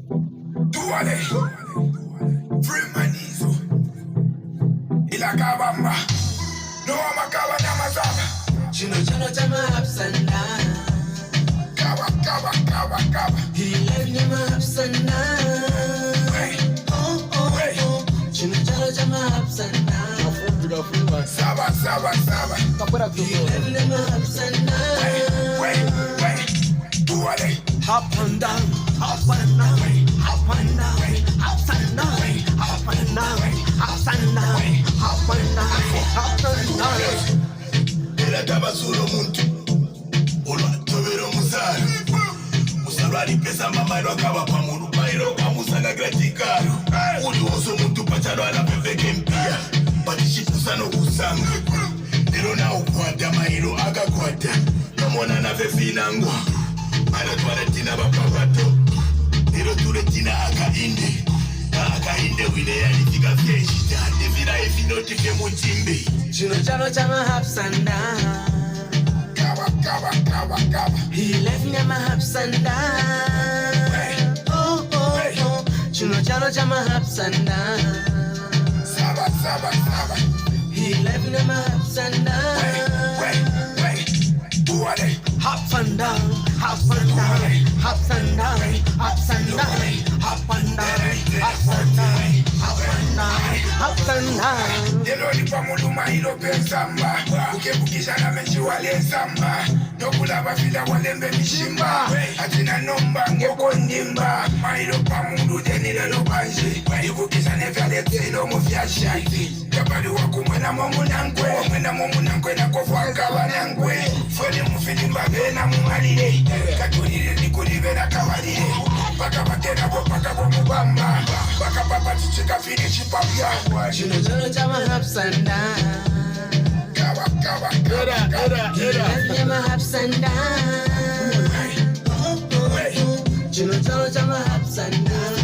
Duale, FREEMANIZO, ila KABAMBA, no amakaba na mazaba. Chino chama ups and down. Kaba. He left me my ups and down. Hey. Chino chama ups and down. Saba. He left me my ups and down. Wait. Duale. Up and down, up and down, up and down, up and down, up and down, up and down, up and down, up and down. Ela taba solo muntu. Ola tobero musala. Musarwali pesa mama ilo akaba pamuru pairo kwa musanga gratikaro. Uli oso muntu pachalo ala peveke mpia. Patishipusa no kusanga. Nero na ukwata mairo akakwata. Namona na vefina ngwa. Ala twala tina bapapato. Nero tule tina akainde. Akainde wine yalifika fyeshi. Jande vila efinoti ke muchimbe. Chino chama ups and down. Kaba. He left me my ups and down. Chino chama ups and down. Saba. He left me my ups and down. Wait. Duale. Up and down, up and down, up and down, up and down, up and down, up and down, up and down, up and down. Delo ni pamuluma ilo pensamba. Ukebukisha na mechi wale samba. Nokula bafila wale mbe mishimba. Atina nomba ngeko ndimba. Mailo pamulu denile lo banje. Ibukisha nevyale tsilo mufyashati. Kabali waku mwena momu nangwe. Mwena momu nangwe na kofwaka wanangwe. Fwele mufilimba bena mumalile. Katulile nikulive na kavalile. Baka bakena bopaka bomubamba. Baka papa chichika fini chipapya. Chino chama ups and down. Kaba. He left me my ups and down. Chino chama ups and down.